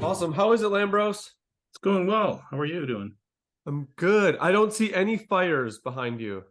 Awesome. How is it, Lambros? It's going well. How are you doing? I'm good. I don't see any fires behind you.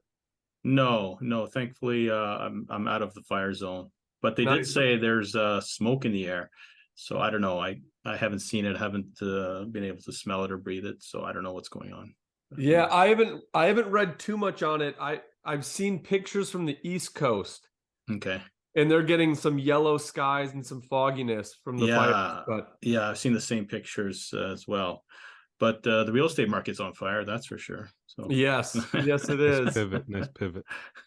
No. Thankfully, I'm out of the fire zone. But they did Nice. say there's smoke in the air, so I don't know. I haven't seen it. Haven't been able to smell it or breathe it, so I don't know what's going on. Yeah, I haven't read too much on it. I've seen pictures from the East Coast, Okay. and they're getting some yellow skies and some fogginess from the fires. Yeah, But yeah. I've seen the same pictures as well. But the real estate market's on fire. That's for sure. So yes, it Nice is. pivot. Nice pivot.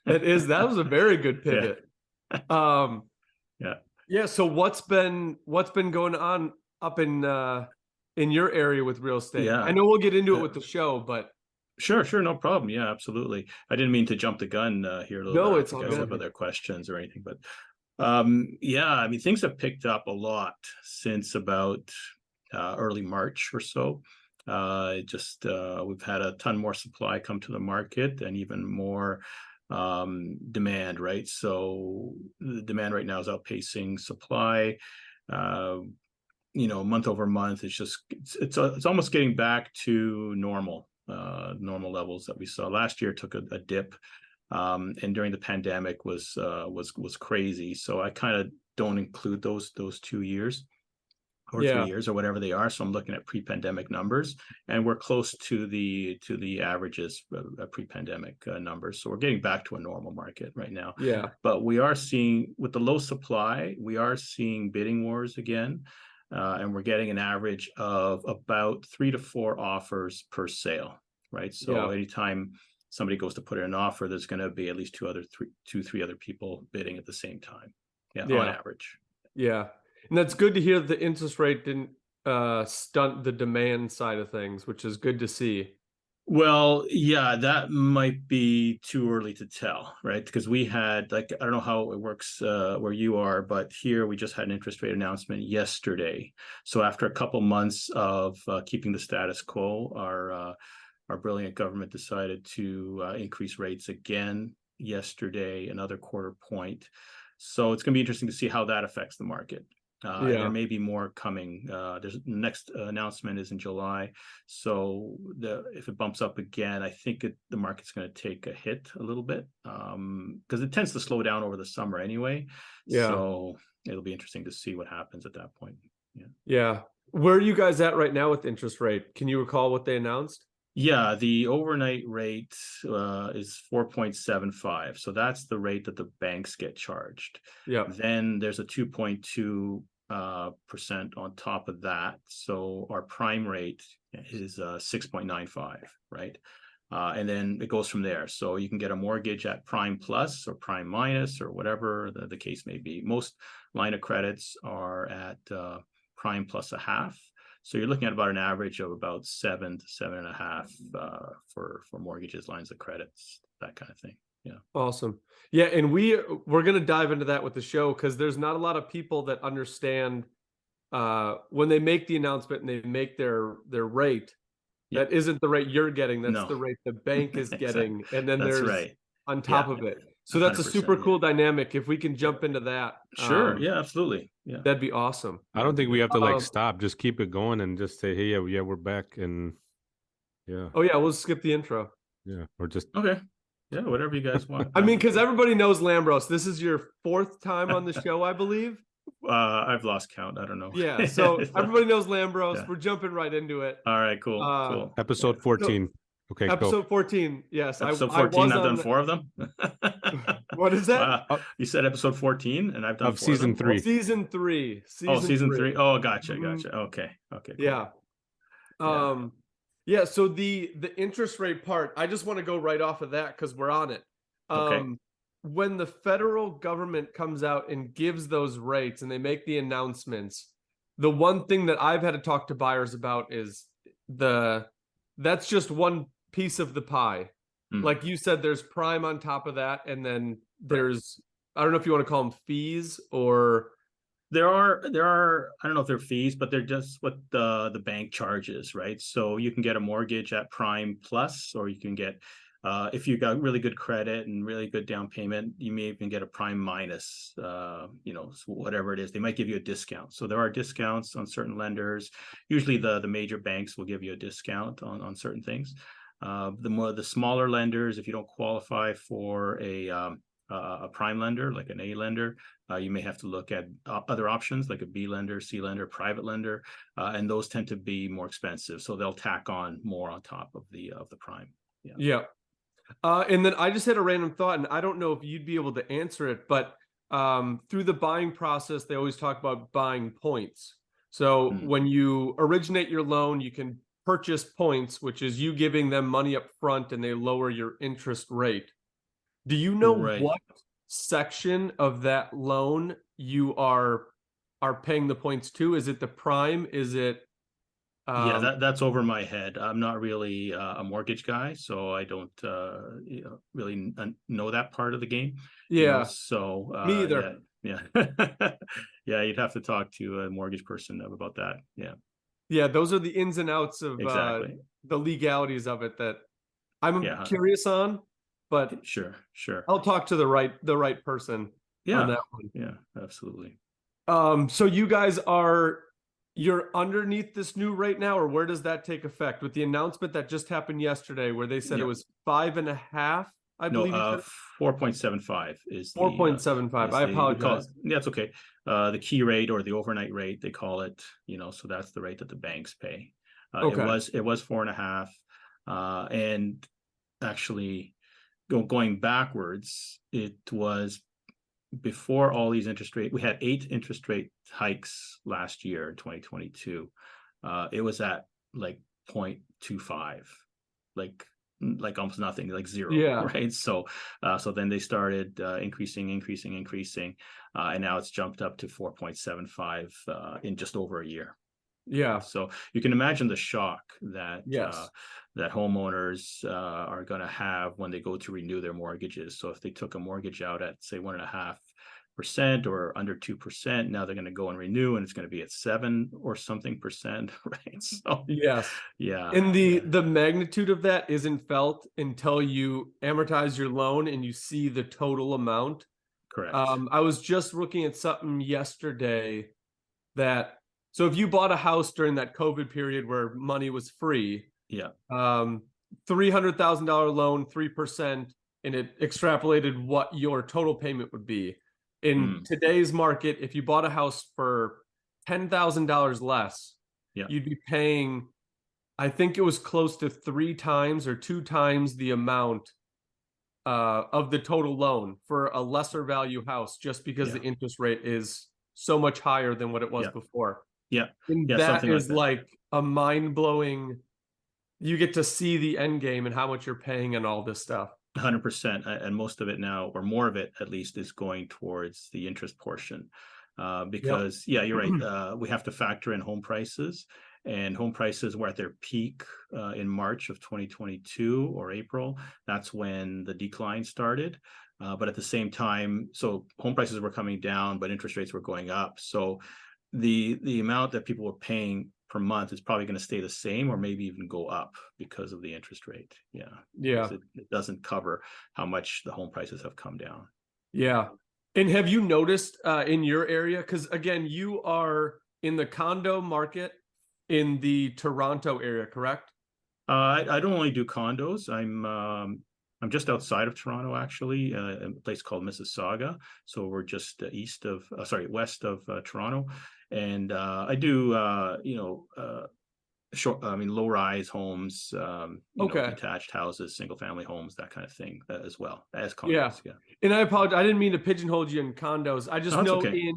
It is. That was a very good yeah, pivot. Um, yeah. yeah. So what's been going on up in your area with real estate? Yeah. I know we'll get into it with the show, but Sure, no problem. Yeah, absolutely. I didn't mean to jump the gun here a little no, bit. it's If all you guys have good. other questions or anything, but yeah, I mean, things have picked up a lot since about early March or so. We've had a ton more supply come to the market and even more demand, right? So the demand right now is outpacing supply. Uh, Month over month, it's almost getting back to normal levels that we saw last year. Took a dip, and during the pandemic was crazy. So I kind of don't include those 2 years or Yeah. 3 years or whatever they are. So I'm looking at pre-pandemic numbers, and we're close to the averages, pre-pandemic numbers. So we're getting back to a normal market right now. Yeah. But we are seeing, with the low supply, we are seeing bidding wars again. And we're getting an average of about 3 to 4 offers per sale, right? So Yeah. anytime somebody goes to put in an offer, there's going to be at least three other people bidding at the same time. Yeah, on average. Yeah. And that's good to hear that the interest rate didn't stunt the demand side of things, which is good to see. Well, yeah, that might be too early to tell, right? Because we had, like, I don't know how it works where you are, but here we just had an interest rate announcement yesterday. So after a couple months of keeping the status quo, our brilliant government decided to increase rates again yesterday, another quarter point. So it's going to be interesting to see how that affects the market. And there may be more coming. There's the next announcement is in July. So if it bumps up again, I think the market's going to take a hit a little bit because it tends to slow down over the summer anyway. Yeah. So it'll be interesting to see what happens at that point. Yeah. Where are you guys at right now with interest rate? Can you recall what they announced? Yeah, the overnight rate is 4.75. So that's the rate that the banks get charged. Yeah. Then there's a 2.2% on top of that. So our prime rate is 6.95, right? And then it goes from there. So you can get a mortgage at prime plus or prime minus or whatever the case may be. Most line of credits are at prime plus a half. So you're looking at about an average of about 7 to 7.5 for mortgages, lines of credits, that kind of thing. Yeah. Awesome. Yeah, and we're going to dive into that with the show because there's not a lot of people that understand when they make the announcement and they make their rate, that isn't the rate you're getting. That's the rate the bank is getting. And then That's there's right. on top of it. So that's a super cool dynamic. If we can jump into that. Sure. Yeah, absolutely. Yeah. That'd be awesome. I don't think we have to stop. Just keep it going and just say, hey, yeah, we're back. And yeah. Oh, yeah. We'll skip the intro. Yeah. Or just. Okay. Yeah. Whatever you guys want. I mean, because everybody knows Lambros. This is your 4th time on the show, I believe. I've lost count. I don't know. Yeah. So everybody knows Lambros. Yeah. We're jumping right into it. All right. Cool. Episode 14. Okay, episode 14. Yes. Episode 14. I've done 4 of them. What is that? You said episode 14, and I've done 4 season 3. Season 3. Season 3. Oh, gotcha. Okay. Cool. Yeah. Yeah. So the interest rate part, I just want to go right off of that because we're on it. Okay. When the federal government comes out and gives those rates and they make the announcements, the one thing that I've had to talk to buyers about is that's just one piece of the pie. Like you said, there's prime on top of that, and then there's I don't know if you want to call them fees or there are I don't know if they're fees, but they're just what the bank charges, right? So you can get a mortgage at prime plus, or you can get If you got really good credit and really good down payment, you may even get a prime minus, so whatever it is, they might give you a discount. So there are discounts on certain lenders. Usually the major banks will give you a discount on certain things. The smaller lenders, if you don't qualify for a prime lender, like an A lender, you may have to look at other options like a B lender, C lender, private lender, and those tend to be more expensive. So they'll tack on more on top of the prime. Yeah. And then I just had a random thought, and I don't know if you'd be able to answer it, but through the buying process, they always talk about buying points. So when you originate your loan, you can purchase points, which is you giving them money up front and they lower your interest rate. Do you know what section of that loan you are paying the points to? Is it the prime? Is it that's over my head. I'm not really a mortgage guy, so I don't really know that part of the game. Yeah. So me either. Yeah. Yeah, you'd have to talk to a mortgage person about that. Yeah. Yeah, those are the ins and outs of exactly the legalities of it that I'm curious on, but sure. I'll talk to the right person on that one. Yeah, absolutely. So you guys you're underneath this new rate now, or where does that take effect with the announcement that just happened yesterday where they said it was 5.5? I believe 4.75 is 4.75. I apologize. That's okay. The key rate or the overnight rate, they call it, so that's the rate that the banks pay. Okay. It was 4.5. And actually going backwards, it was before all these interest rate, we had 8 interest rate hikes last year in 2022. It was at like 0.25, like almost nothing, like zero. Yeah. Right. So then they started increasing, and now it's jumped up to 4.75 in just over a year. Yeah. So you can imagine the shock that that homeowners are going to have when they go to renew their mortgages. So if they took a mortgage out at say 1.5% or under 2%, now they're going to go and renew, and it's going to be at 7 or something percent, right? So yes, yeah. And the magnitude of that isn't felt until you amortize your loan and you see the total amount. Correct. I was just looking at something yesterday so if you bought a house during that COVID period where money was free, $300,000 loan, 3%, and it extrapolated what your total payment would be. In today's market, if you bought a house for $10,000 less, you'd be paying, I think it was close to 3 times or 2 times the amount of the total loan for a lesser value house, just because the interest rate is so much higher than what it was before. And that is like a mind-blowing, you get to see the end game and how much you're paying and all this stuff. 100%. And most of it now, or more of it at least, is going towards the interest portion. Because you're right. We have to factor in home prices, and home prices were at their peak in March of 2022 or April. That's when the decline started. But at the same time, so home prices were coming down, but interest rates were going up. So the amount that people were paying per month is probably going to stay the same, or maybe even go up because of the interest rate. It doesn't cover how much the home prices have come down. And have you noticed in your area, because again, you are in the condo market in the Toronto area, correct? I don't only do condos. I'm just outside of Toronto, actually, in a place called Mississauga. So we're just west of Toronto. And I do, low-rise homes, detached houses, single-family homes, that kind of thing, as well as condos. And I apologize, I didn't mean to pigeonhole you in condos. I just know okay.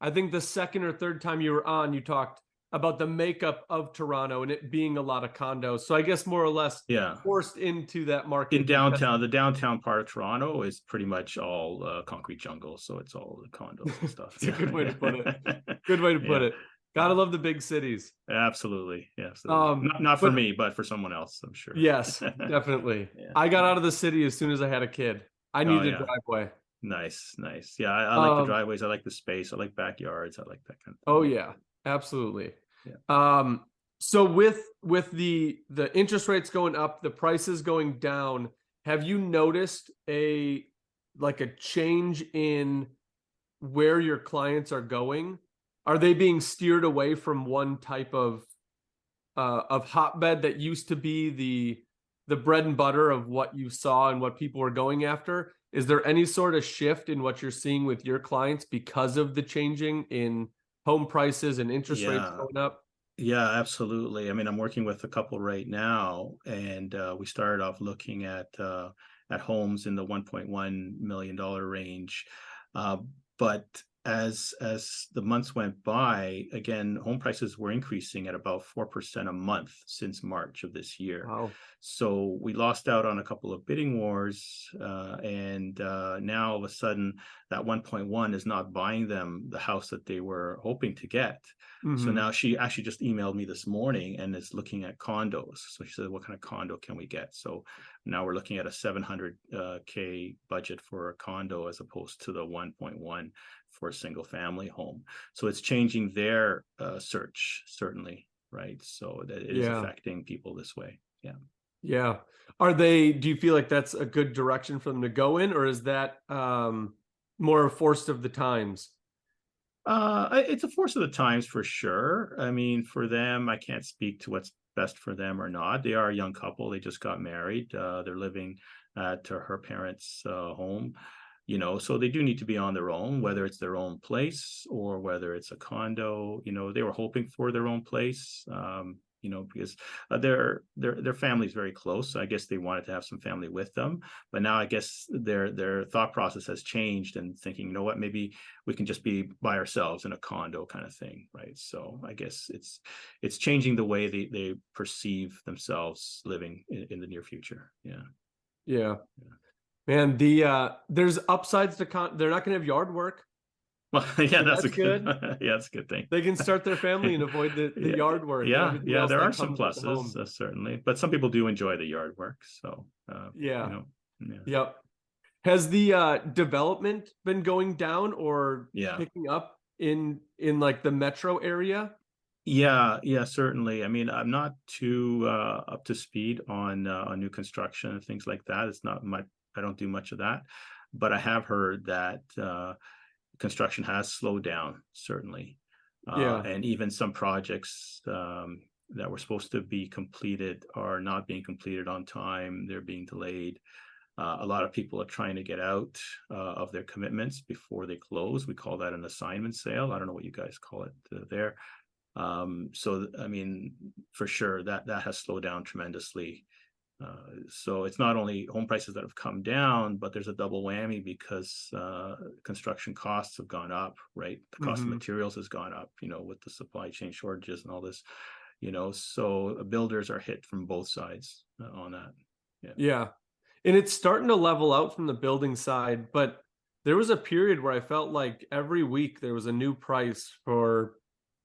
I think the second or third time you were on, you talked about the makeup of Toronto and it being a lot of condos. So I guess more or less forced into that market. In downtown, the downtown part of Toronto is pretty much all concrete jungle. So it's all the condos and stuff. It's a good way to put it. Good way to put it. Gotta love the big cities. Absolutely. Not for me, but for someone else, I'm sure. Yes, definitely. I got out of the city as soon as I had a kid. I needed a driveway. Nice. Yeah, I like the driveways. I like the space. I like backyards. I like that kind of thing. Oh, yeah. Absolutely. So with the interest rates going up, the prices going down, have you noticed a change in where your clients are going? Are they being steered away from one type of hotbed that used to be the bread and butter of what you saw and what people were going after? Is there any sort of shift in what you're seeing with your clients because of the changing in home prices and interest rates Yeah. going up? Yeah, absolutely. I mean, I'm working with a couple right now, and we started off looking at homes in the $1.1 million range. Uh, but as the months went by, again, home prices were increasing at about 4% a month since March of this year. Wow. So we lost out on a couple of bidding wars, and now all of a sudden that 1.1 is not buying them the house that they were hoping to get. So Mm-hmm. now she actually just emailed me this morning and is looking at condos. So she said, what kind of condo can we get? So now we're looking at a 700K budget for a condo as opposed to the 1.1 for a single family home. So it's changing their search, certainly, right? So that it is affecting people this way. Yeah. Yeah. Do you feel like that's a good direction for them to go in, or is that more a force of the times? It's a force of the times for sure. I mean, for them, I can't speak to what's best for them or not. They are a young couple. They just got married. They're living at her parents' home, so they do need to be on their own, whether it's their own place or whether it's a condo. They were hoping for their own place. Because their family is very close. So I guess they wanted to have some family with them. But now I guess their thought process has changed and thinking, what, maybe we can just be by ourselves in a condo kind of thing, right? So I guess it's changing the way they perceive themselves living in the near future. Yeah. Yeah. Man, there's upsides to they're not gonna have yard work. Well, yeah, So that's a that's good. good. Yeah, that's a good thing. They can start their family and avoid the Yeah, yard work and everything yeah. else There are that some comes with the pluses, home. certainly, but some people do enjoy the yard work. So, Yeah. yeah. Yep. Has the development been going down or Yeah. picking up in like the metro area? Yeah, certainly. I mean, I'm not too up to speed on new construction and things like that. It's not my. I don't do much of that, but I have heard that construction has slowed down, certainly, Yeah. and even some projects that were supposed to be completed are not being completed on time. They're being delayed. A lot of people are trying to get out of their commitments before they close. We call that an assignment sale. I don't know what you guys call it there. So, I mean, for sure that has slowed down tremendously. So it's not only home prices that have come down, but there's a double whammy because construction costs have gone up, right? The cost of materials has gone up, with the supply chain shortages and all this, so builders are hit from both sides on that. Yeah. And it's starting to level out from the building side, but there was a period where I felt like every week there was a new price for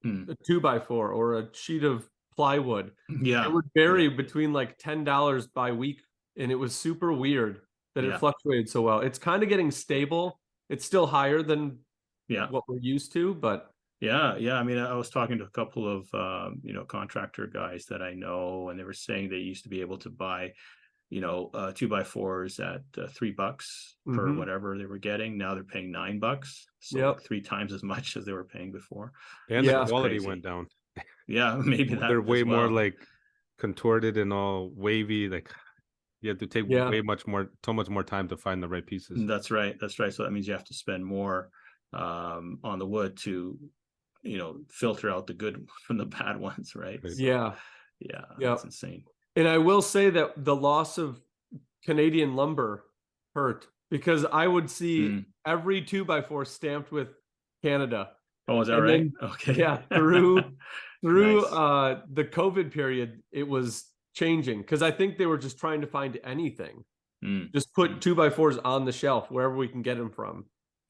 a 2x4 or a sheet of plywood. Yeah. It would vary between like $10 by week, and it was super weird that it fluctuated so well. It's kind of getting stable. It's still higher than what we're used to, but yeah. I mean, I was talking to a couple of contractor guys that I know, and they were saying they used to be able to buy 2x4s at $3 per whatever they were getting. Now they're paying $9, so like 3 times as much as they were paying before. And the quality went down. Yeah, maybe that they're way more like contorted and all wavy. Like you have to take so much more time to find the right pieces. That's right. So that means you have to spend more on the wood to filter out the good from the bad ones, right? So, that's insane. And I will say that the loss of Canadian lumber hurt because I would see every 2x4 stamped with Canada. Oh, is that right? Then, okay. Yeah, through Nice. the COVID period, it was changing because I think they were just trying to find anything. Just put 2x4s on the shelf wherever we can get them from.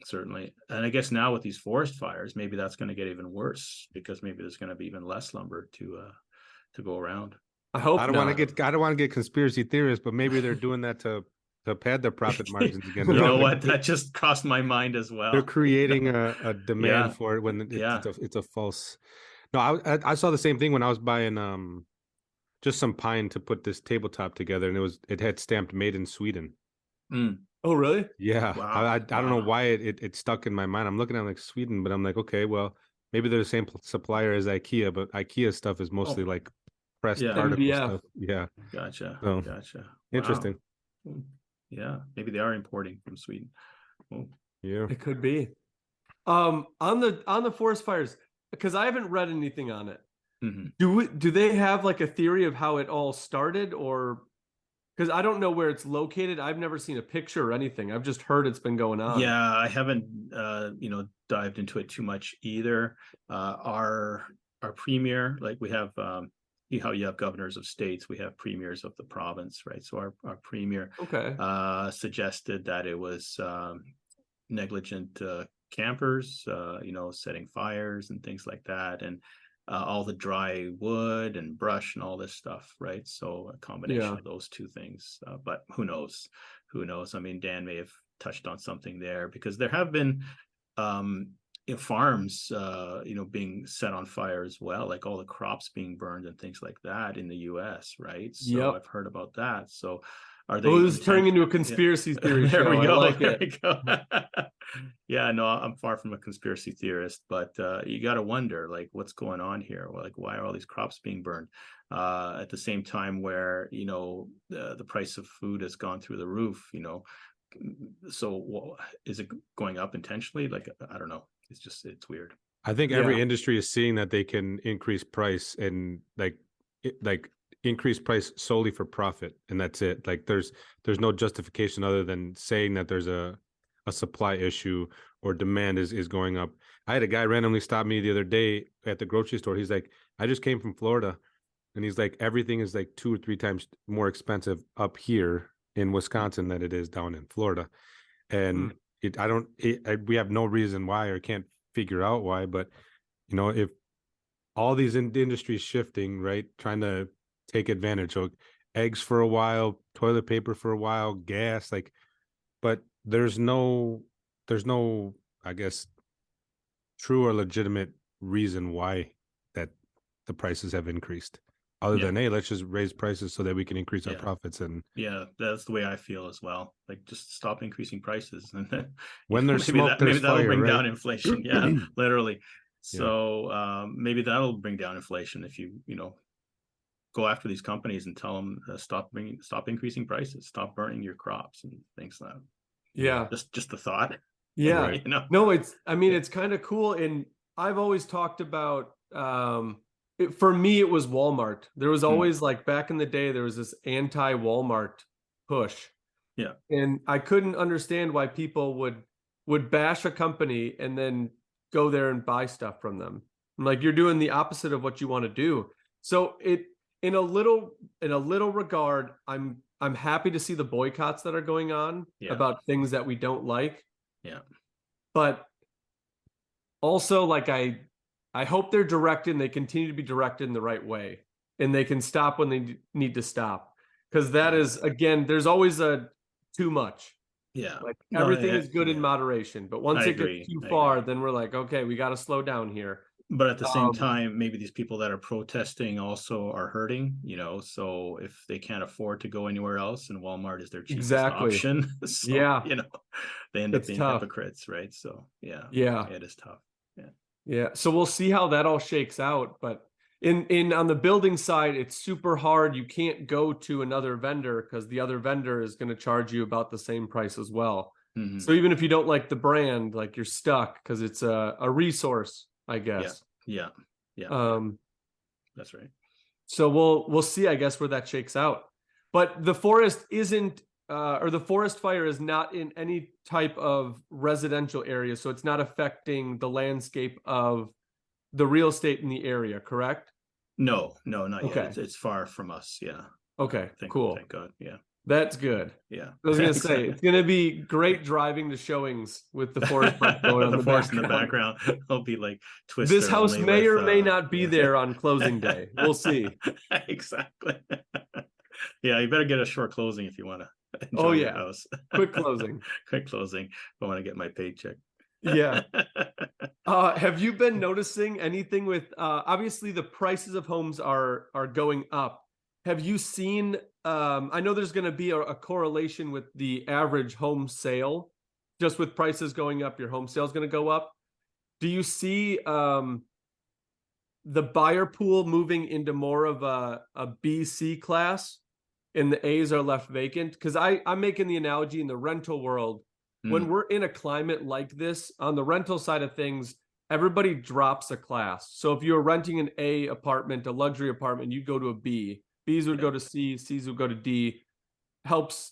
Certainly. And I guess now with these forest fires, maybe that's going to get even worse because maybe there's going to be even less lumber to go around. I hope I don't want to get conspiracy theorists, but maybe they're doing that to pad their profit margins again. You know what? That just crossed my mind as well. They're creating a demand for it when it's a false. No, I saw the same thing when I was buying just some pine to put this tabletop together, and it had stamped made in Sweden. Oh, really? Yeah, Wow. I don't know why it stuck in my mind. I'm looking at like Sweden, but I'm like, okay, well, maybe they're the same supplier as IKEA, but IKEA stuff is mostly like pressed Yeah. particle MDF. stuff. Yeah, Gotcha. So, Gotcha. interesting. Wow. Yeah, maybe they are importing from Sweden. Oh. Yeah, It could be. On the forest fires, because I haven't read anything on it. Do they have like a theory of how it all started, or because I don't know where it's located? I've never seen a picture or anything. I've just heard it's been going on. Yeah, I haven't dived into it too much either. Our premier, like we have how you have governors of states, we have premiers of the province, right? So our premier suggested that it was negligent campers, setting fires and things like that, and all the dry wood and brush and all this stuff, right? So a combination of those two things, but who knows? I mean, Dan may have touched on something there, because there have been farms being set on fire as well, like all the crops being burned and things like that in the US, right? So I've heard about that. So are they this is turning into a conspiracy theory there show. we go. I like there it. we go. Yeah, no, I'm far from a conspiracy theorist, but you got to wonder, like, what's going on here? Like, why are all these crops being burned at the same time where the price of food has gone through the roof? So is it going up intentionally? Like, I don't know. It's weird. I think every industry is seeing that they can increase price and like increase price solely for profit, and that's it. Like there's no justification other than saying that there's a supply issue or demand is going up. I had a guy randomly stop me the other day at the grocery store. He's like, I just came from Florida, and he's like, everything is like 2 or 3 times more expensive up here in Wisconsin than it is down in Florida. And we have no reason why, or can't figure out why, but if all these industries shifting, right, trying to take advantage of eggs for a while, toilet paper for a while, gas, like, but there's no, I guess, true or legitimate reason why that the prices have increased, other than, hey, let's just raise prices so that we can increase our profits. And that's the way I feel as well. Like, just stop increasing prices, and then when there's smoke, there's that'll fire, bring right? down inflation. Yeah, literally. So maybe that'll bring down inflation if you go after these companies and tell them stop increasing prices, stop burning your crops and things like that. Yeah, just the thought. Yeah, Right. No, it's kind of cool, and I've always talked about for me it was Walmart. There was always like back in the day there was this anti-Walmart push. Yeah. And I couldn't understand why people would bash a company and then go there and buy stuff from them. I'm like, you're doing the opposite of what you want to do. So in a little regard, I'm happy to see the boycotts that are going on about things that we don't like. Yeah. But also, like, I hope they're directed and they continue to be directed in the right way, and they can stop when they need to stop. Because that is, again, there's always a too much. Yeah. Like everything is good in moderation, but once it gets too far, then we're like, okay, we got to slow down here. But at the same time, maybe these people that are protesting also are hurting, so if they can't afford to go anywhere else and Walmart is their cheapest option, so, they end up being hypocrites, right? So, it is tough. Yeah. So we'll see how that all shakes out. But in on the building side, it's super hard. You can't go to another vendor because the other vendor is going to charge you about the same price as well. Mm-hmm. So even if you don't like the brand, like, you're stuck because it's a resource, I guess. Yeah. That's right. So we'll see, I guess, where that shakes out. But the forest isn't, or the forest fire is not in any type of residential area, so it's not affecting the landscape of the real estate in the area, correct? No, not yet. It's far from us. Yeah. Okay. Cool. Thank God. Yeah. That's good. Yeah. I was going to say, it's going to be great driving to showings with the forest fire going on the forest in the background. It'll be like Twister. This house may or may not be there on closing day. We'll see. Exactly. Yeah, you better get a short closing if you want to enjoy your house. Quick closing. Quick closing. If I want to get my paycheck. Yeah. Have you been noticing anything with obviously the prices of homes are going up, have you seen, I know there's going to be a correlation with the average home sale, just with prices going up, your home sale is going to go up. Do you see the buyer pool moving into more of a B, C class, and the A's are left vacant? Because I'm making the analogy in the rental world. When we're in a climate like this, on the rental side of things, everybody drops a class. So if you're renting an A apartment, a luxury apartment, you'd go to a B. B's would go to C, C's would go to D. Helps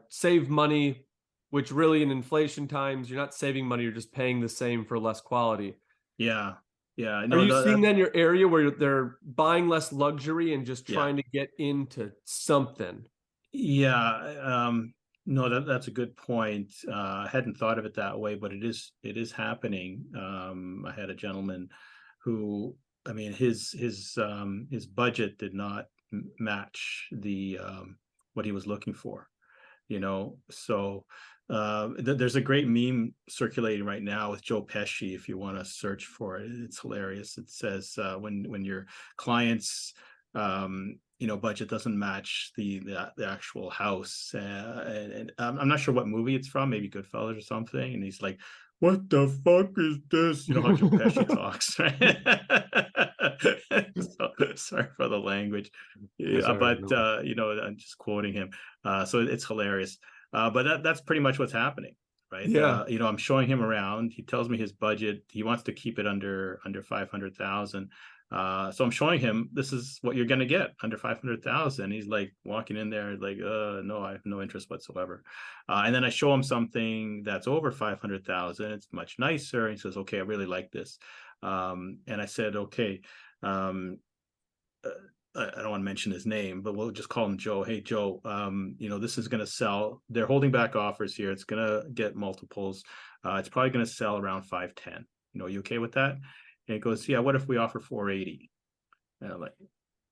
save money, which really in inflation times, you're not saving money, you're just paying the same for less quality. Yeah. Yeah. Are you seeing that in your area where they're buying less luxury and just trying to get into something? Yeah. No, that's a good point. I hadn't thought of it that way, but it is happening. I had a gentleman who, I mean, his budget did not match the what he was looking for, so there's a great meme circulating right now with Joe Pesci. If you want to search for it, it's hilarious. It says when your clients budget doesn't match the actual house, and I'm not sure what movie it's from, maybe Goodfellas or something, and he's like, what the fuck is this? You know how Joe Pesci talks, right? So, sorry for the language, but I'm just quoting him. So it's hilarious. But that's pretty much what's happening, right? Yeah. I'm showing him around. He tells me his budget. He wants to keep it under 500,000. So I'm showing him, this is what you're going to get under 500,000. He's like walking in there like, no, I have no interest whatsoever. And then I show him something that's over 500,000. It's much nicer. And he says, okay, I really like this. And I said, okay, I don't want to mention his name, but we'll just call him Joe. Hey, Joe, this is going to sell. They're holding back offers here. It's going to get multiples. It's probably going to sell around 510. You okay with that? And he goes, yeah, what if we offer 480? And I'm like,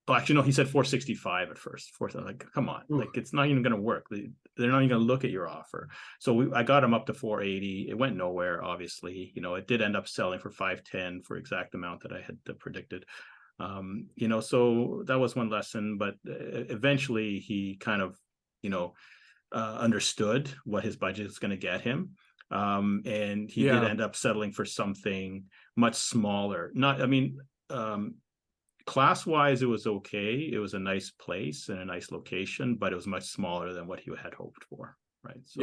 oh, actually, no, he said 465 at first. I'm like, come on, like, it's not even going to work. They're not even going to look at your offer. So I got him up to 480. It went nowhere, obviously. It did end up selling for 510 for exact amount that I had predicted. So that was one lesson, but eventually he kind of, understood what his budget is going to get him. And he did end up settling for something much smaller. Class wise, it was okay. It was a nice place and a nice location, but it was much smaller than what he had hoped for. Right. So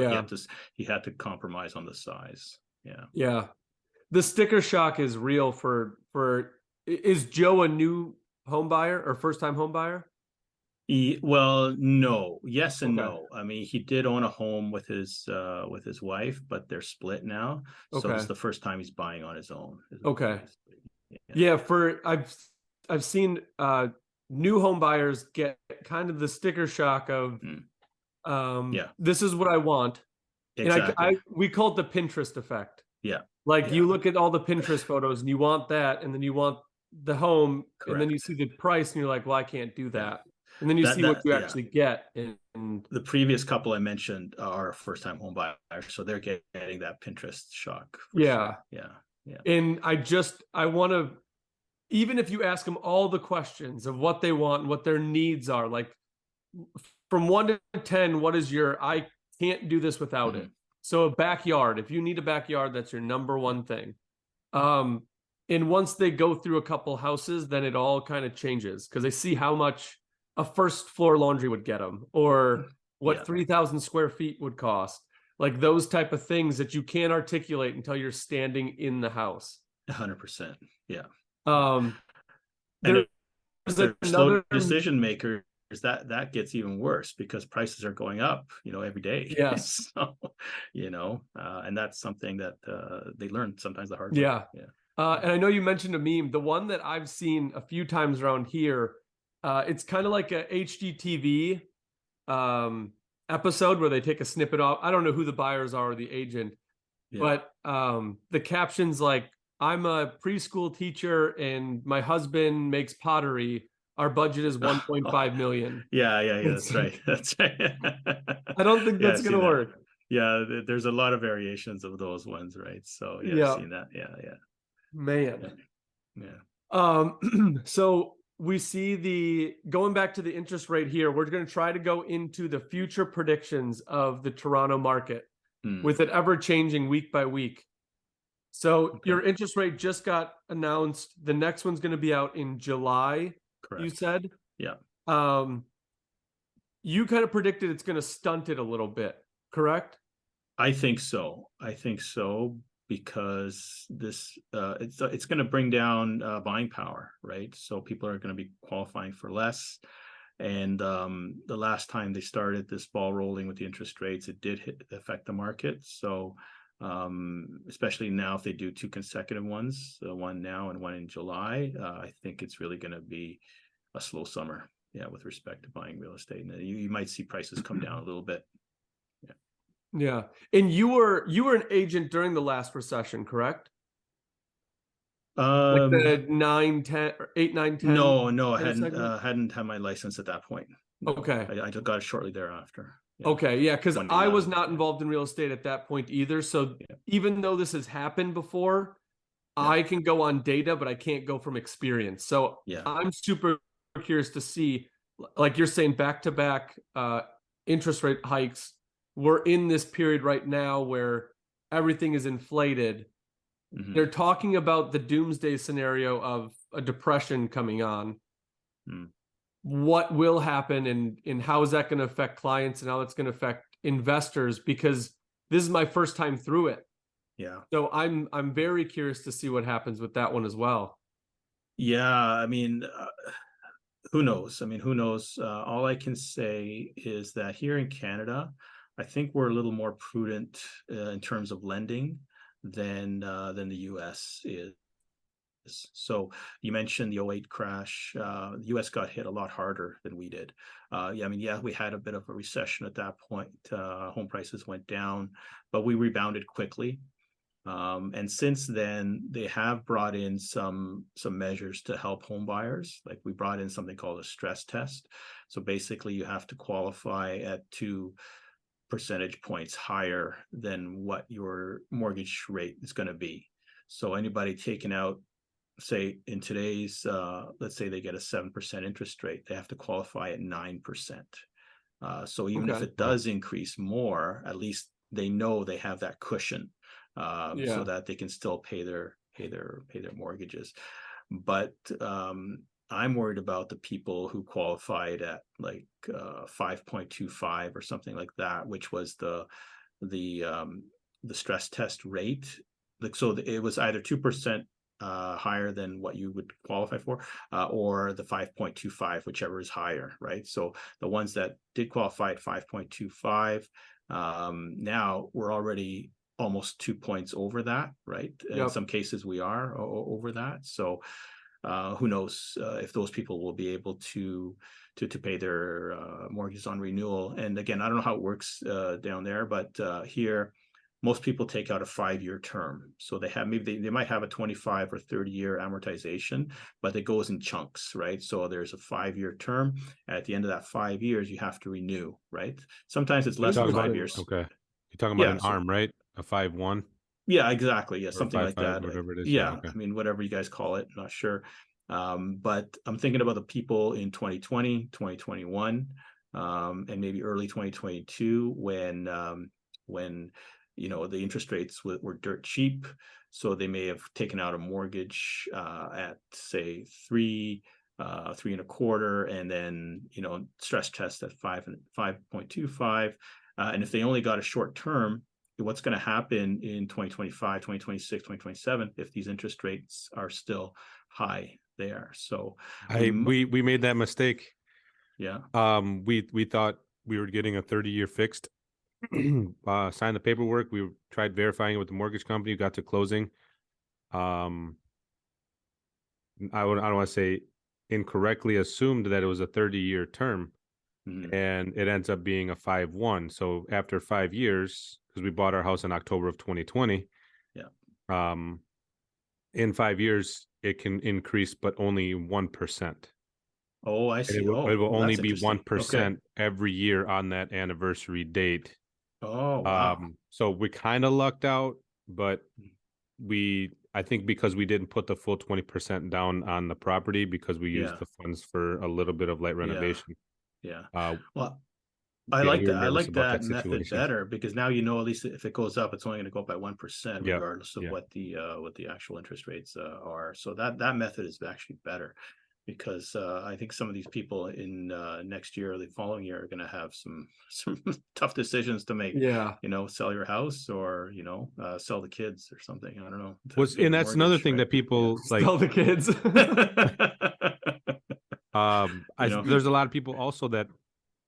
he had to compromise on the size. Yeah. Yeah. The sticker shock is real is Joe a new home buyer or first time home buyer? Well, no, yes and no. I mean, he did own a home with his wife, but they're split now. So this is the first time he's buying on his own. Okay. Yeah, I've seen new home buyers get kind of the sticker shock of this is what I want. Exactly. And we call it the Pinterest effect. Yeah. Like you look at all the Pinterest photos and you want that, and then you want the home, and then you see the price and you're like, well, I can't do that. And then you see what you actually get. And the previous couple I mentioned are first-time home buyers, so they're getting that Pinterest shock. Yeah. Sure. Yeah. And I want to, even if you ask them all the questions of what they want and what their needs are, like from 1 to 10, what is I can't do this without it. So a backyard, if you need a backyard, that's your number one thing. And once they go through a couple houses, then it all kind of changes because they see how much a first floor laundry would get them, or what 3,000 square feet would cost. Like those type of things that you can't articulate until you're standing in the house. 100%. Yeah. There's slow decision makers, that gets even worse because prices are going up, every day. Yes. So, and that's something that they learn sometimes the hard way. Yeah. And I know you mentioned a meme. The one that I've seen a few times around here, it's kind of like a HGTV episode where they take a snippet off. I don't know who the buyers are or the agent, but the caption's like, I'm a preschool teacher and my husband makes pottery. Our budget is 1.5 million. Yeah, that's right. That's right. I don't think that's going to work. Yeah, there's a lot of variations of those ones, right? So I've seen that. Yeah. Man. Yeah. So we see the going back to the interest rate here, we're going to try to go into the future predictions of the Toronto market with it ever changing week by week. So your interest rate just got announced. The next one's going to be out in July. Correct. You said? Yeah. You kind of predicted it's going to stunt it a little bit, correct? I think so. Because this it's going to bring down buying power, right? So people are going to be qualifying for less. And the last time they started this ball rolling with the interest rates, it did affect the market. So especially now, if they do 2 consecutive ones, one now and one in July, I think it's really going to be a slow summer. Yeah, with respect to buying real estate, and you might see prices come down a little bit. Yeah. And you were an agent during the last recession, correct? Like the 9, 10 or 8, 9, 10. No, I hadn't had my license at that point. No. Okay. I got it shortly thereafter. Yeah. Okay, yeah, because I was not involved in real estate at that point either. So even though this has happened before, I can go on data, but I can't go from experience. So I'm super curious to see, like you're saying, back-to-back interest rate hikes. We're in this period right now where everything is inflated. They're talking about the doomsday scenario of a depression coming on. What will happen and how is that going to affect clients and how it's going to affect investors? Because this is my first time through it. Yeah. So I'm very curious to see what happens with that one as well. Yeah, I mean, who knows? Who knows? All I can say is that here in Canada, I think we're a little more prudent in terms of lending than the US is. So you mentioned the 2008 crash. The US got hit a lot harder than we did. We had a bit of a recession at that point. Home prices went down, but we rebounded quickly. And since then, they have brought in some measures to help home buyers. Like we brought in something called a stress test. So basically, you have to qualify at 2 percentage points higher than what your mortgage rate is going to be. So anybody taking out, say in today's, let's say they get a 7% interest rate, they have to qualify at 9%. So even if it does increase more, at least they know they have that cushion, so that they can still pay their mortgages. But I'm worried about the people who qualified at like 5.25 or something like that, which was the stress test rate. Like, so it was either 2% higher than what you would qualify for, or the 5.25, whichever is higher, right? So the ones that did qualify at 5.25, now we're already almost 2 points over that, right? In some cases we are over that. So who knows if those people will be able to pay their mortgages on renewal. And again, I don't know how it works down there, but here most people take out a 5-year term. So they have, maybe they might have a 25 or 30-year amortization, but it goes in chunks, right? So there's a 5-year term. At the end of that 5 years, you have to renew, right? Sometimes it's less than 5 years. Okay. You're talking about an ARM, right? A 5-1? Yeah, exactly. Yeah, or something 5-5, like that. whatever it is. Yeah, Okay. whatever you guys call it, I'm not sure. But I'm thinking about the people in 2020, 2021, and maybe early 2022 when the interest rates were dirt cheap. So they may have taken out a mortgage at say 3.25, and then stress test at 5.25. And if they only got a short term, what's going to happen in 2025, 2026, 2027 if these interest rates are still high there? So we made that mistake. Yeah. We thought we were getting a 30-year fixed. Signed the paperwork. We tried verifying it with the mortgage company. Got to closing. I don't want to say incorrectly assumed that it was a 30-year term, and it ends up being a 5-1. So after 5 years, because we bought our house in October of 2020, in 5 years it can increase, but only 1%. Oh, I see. It will only be 1% Okay. every year on that anniversary date. Oh, wow. So we kind of lucked out, but we I think because we didn't put the full 20% down on the property because we used Yeah. the funds for a little bit of light renovation. Yeah. Uh, Well, I yeah, like we were that. I nervous like about that that method situation. better because now you know at least if it goes up, it's only going to go up by 1%, Yeah, regardless of yeah. what the actual interest rates are. So that method is actually better because I think some of these people in next year or the following year are going to have some tough decisions to make. Yeah. You know, sell your house or sell the kids or something. I don't know. And that's another thing that people like. Tell the kids. There's a lot of people also that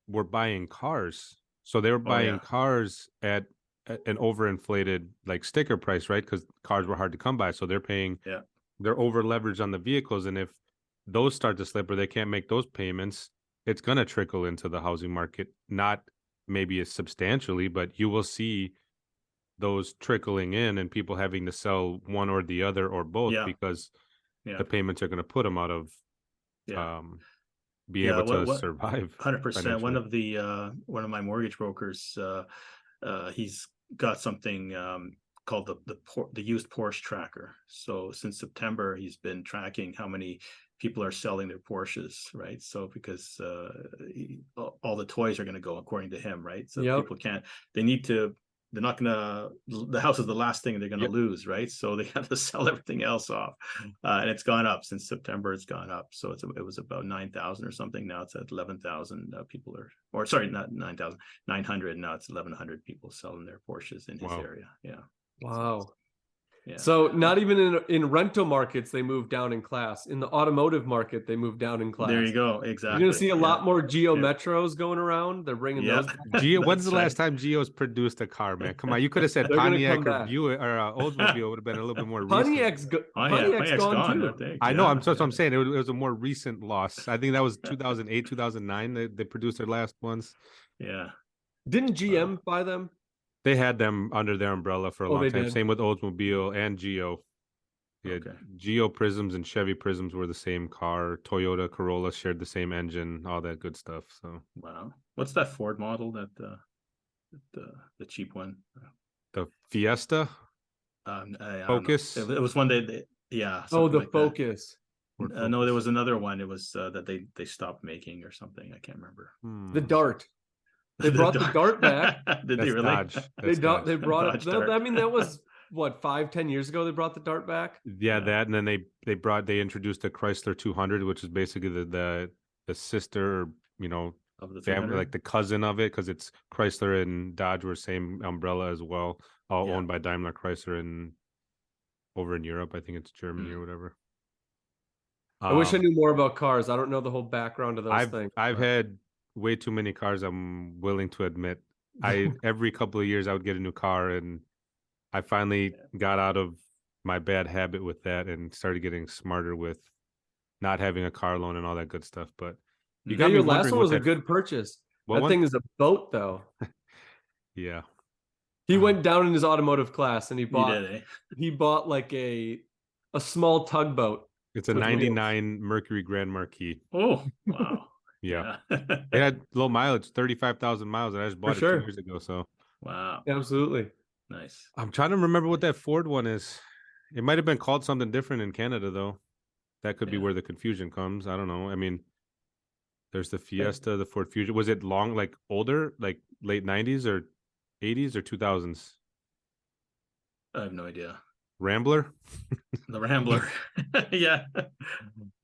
were buying cars. So they were buying cars at an overinflated like sticker price, right? Because cars were hard to come by. So they're paying, they're over leveraged on the vehicles. And if those start to slip or they can't make those payments, it's going to trickle into the housing market. Not maybe as substantially, but you will see those trickling in and people having to sell one or the other or both because the payments are going to put them out of be able to survive. 100%. One of my mortgage brokers, he's got something called the used Porsche tracker. So since September, he's been tracking how many people are selling their Porsches, right? So because all the toys are going to go according to him, right? So people can't. They're not gonna. The house is the last thing they're gonna lose, right? So they have to sell everything else off, and it's gone up since September. It's gone up, so it was about 9,000 or something. Now it's at 11,000 people or sorry, not 9,000, 900. Now it's 1,100 people selling their Porsches in his area. Yeah. Wow. Yeah. So not even in rental markets they move down in class. In the automotive market they move down in class. There you go. Exactly. You're gonna see a lot more Geo Metros going around. They're bringing those back. When's the last time Geo's produced a car, man? Come on, you could have said Pontiac or Buick or Oldsmobile would have been a little bit more recent. Pontiac's gone too. I know. That's what I'm saying. It was a more recent loss. I think that was 2008, 2009. They produced their last ones. Yeah. Didn't GM buy them? They had them under their umbrella for a long time. Did. Same with Oldsmobile and Geo. Yeah, Geo Prisms and Chevy Prisms were the same car. Toyota Corolla shared the same engine, all that good stuff. So wow, what's that Ford model that the cheap one? The Fiesta. Focus. It was one that the Focus. No, there was another one. It was that they stopped making or something. I can't remember. The Dart. They brought the Dart back. Did they really? Dodge. They brought it. I mean, that was what 5-10 years ago. They brought the Dart back. Yeah, that, and then they introduced the Chrysler 200, which is basically the sister, of the family, like the cousin of it, because it's Chrysler and Dodge were same umbrella as well, all owned by Daimler Chrysler and over in Europe. I think it's Germany or whatever. I wish I knew more about cars. I don't know the whole background of those things. I've had way too many cars, I'm willing to admit. Every couple of years I would get a new car, and I finally got out of my bad habit with that and started getting smarter with not having a car loan and all that good stuff. But your last one was a good purchase. That thing is a boat though. Yeah. He went down in his automotive class and he bought like a small tugboat. It's a 99 Mercury Grand Marquis. Oh, wow. Yeah. It had low mileage, 35,000 miles, and I just bought it 2 years ago. So wow. Absolutely. Nice. I'm trying to remember what that Ford one is. It might have been called something different in Canada, though. That could be where the confusion comes. I don't know. I mean, there's the Fiesta, the Ford Fusion. Was it long, like older, like late 90s or 80s or 2000s? I have no idea. Rambler? The Rambler. Yeah.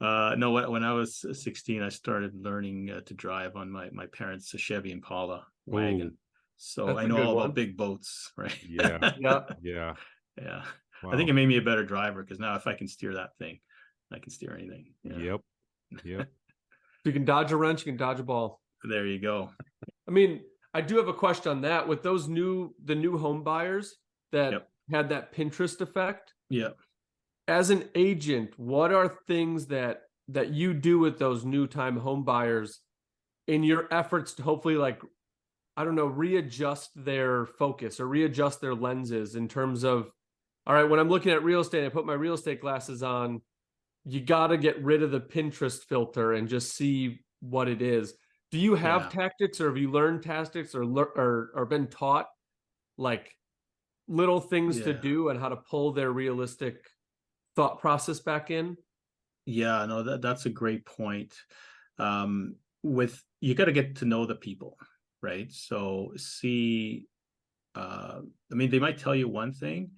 No, when I was 16, I started learning to drive on my parents' Chevy Impala wagon. Ooh. So That's I know all about big boats, right? Yeah. Yeah. Wow. I think it made me a better driver because now if I can steer that thing, I can steer anything. Yep. If you can dodge a wrench, you can dodge a ball. There you go. I mean, I do have a question on that. With those the new home buyers that had that Pinterest effect. Yeah. As an agent, what are things that you do with those new time home buyers in your efforts to hopefully, like, I don't know, readjust their focus or readjust their lenses in terms of, all right, when I'm looking at real estate, I put my real estate glasses on, you got to get rid of the Pinterest filter and just see what it is. Do you have tactics, or have you learned tactics or been taught like little things to do and how to pull their realistic thought process back in. Yeah, no, that's a great point. With you got to get to know the people, right? So see, I mean, they might tell you one thing,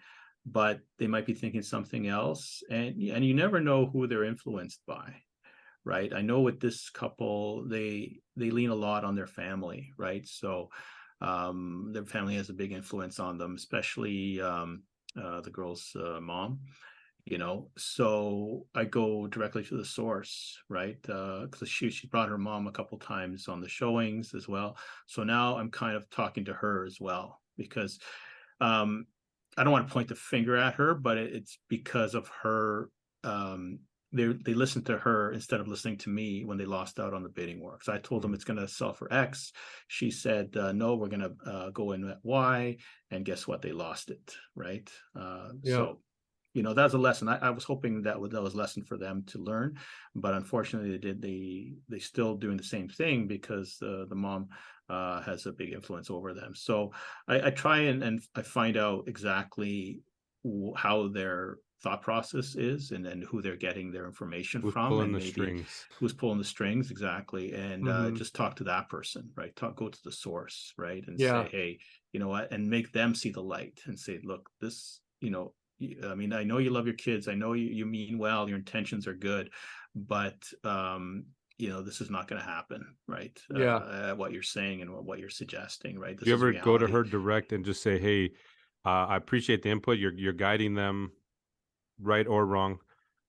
but they might be thinking something else, and you never know who they're influenced by, right? I know with this couple, they lean a lot on their family, right? So their family has a big influence on them, especially the girl's mom. So I go directly to the source, right? Because she brought her mom a couple times on the showings as well. So now I'm kind of talking to her as well, because I don't want to point the finger at her, but it's because of her. They listened to her instead of listening to me when they lost out on the bidding war. So I told them it's going to sell for X. She said, no, we're going to go in at Y, and guess what? They lost it, right? So that's a lesson. I was hoping that was a lesson for them to learn, but unfortunately they still doing the same thing, because the mom has a big influence over them. So I try and I find out exactly how their thought process is, and who they're getting their information Who's from, pulling and the maybe strings? who's pulling the strings exactly, and Mhm. just talk to that person, right? Go to the source, right? And Yeah. say, hey, you know what, and make them see the light and say, look, this, I mean, I know you love your kids. I know you mean well. Your intentions are good, but this is not going to happen, right? Yeah. What you're saying and what you're suggesting, right? This You is ever go to reality. her direct and just say, "Hey, I appreciate the input. You're guiding them right or wrong,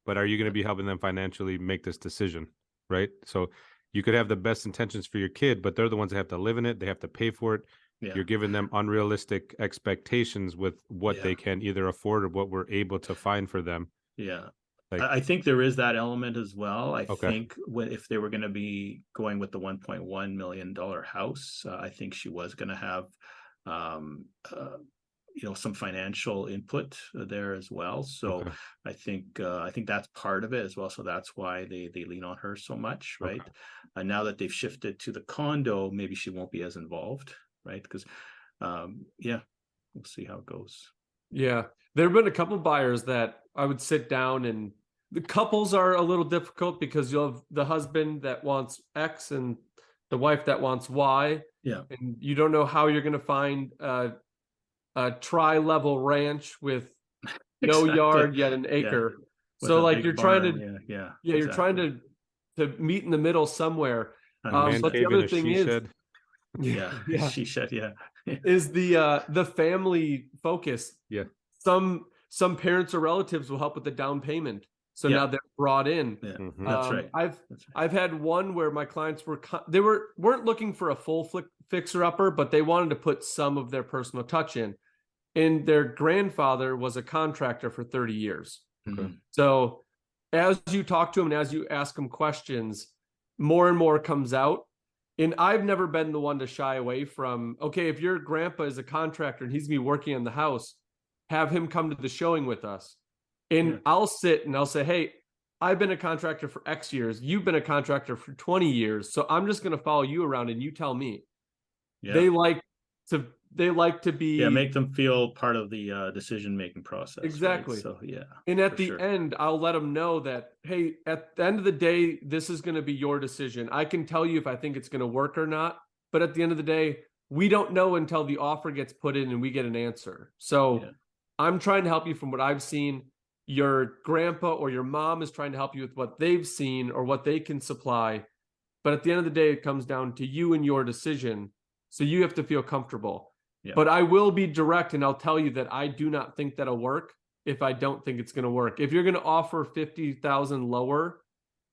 but are you going to be helping them financially make this decision?" Right? So you could have the best intentions for your kid, but they're the ones that have to live in it. They have to pay for it. Yeah, You're giving them unrealistic expectations with what yeah, they can either afford or what we're able to find for them. yeah. Like, I think there is that element as well. I okay, think if they were going to be going with the $1.1 million house, I think she was going to have um, uh, some financial input there as well. So okay, I think that's part of it as well. So that's why they lean on her so much, okay. right? And now that they've shifted to the condo, maybe she won't be as involved, right? Because yeah, we'll see how it goes. Yeah. There have been a couple buyers that I would sit down, and the couples are a little difficult because you'll have the husband that wants X and the wife that wants Y, Yeah, and you don't know how you're going to find a tri-level ranch with no exactly. yard yet an Yeah, acre. with So a like you're big trying barn. to, Yeah, yeah, yeah, you're trying exactly. to meet in the middle somewhere. A man 100%. But the cave in other a thing she is, shed. yeah, Yeah, yeah, she said, yeah. is the family focus. Yeah. Some parents or relatives will help with the down payment, so Yeah, now they're brought in. yeah, Hmm. that's right. I've That's right. I've had one where my clients weren't looking for a full fixer upper, but they wanted to put some of their personal touch in. And their grandfather was a contractor for 30 years. Okay. Mhm. So as you talk to him and as you ask him questions, more and more comes out. And I've never been the one to shy away from, okay, if your grandpa is a contractor and he's gonna be working on the house, have him come to the showing with us. Yeah, And I'll sit and I'll say, hey, I've been a contractor for X years. You've been a contractor for 20 years. So I'm just going to follow you around and you tell me. yeah, They like to they like to yeah. be Make them feel part of the decision-making process, right? exactly. So yeah, And at for the sure. end, I'll let them know that, hey, at the end of the day, this is going to be your decision. I can tell you if I think it's going to work or not. But at the end of the day, we don't know until the offer gets put in and we get an answer. So Yeah, I'm trying to help you from what I've seen. Your grandpa or your mom is trying to help you with what they've seen or what they can supply. But at the end of the day, it comes down to you and your decision. So you have to feel comfortable. yeah, But I will be direct and I'll tell you that I do not think that'll work if I don't think it's going to work. If you're going to offer 50,000 lower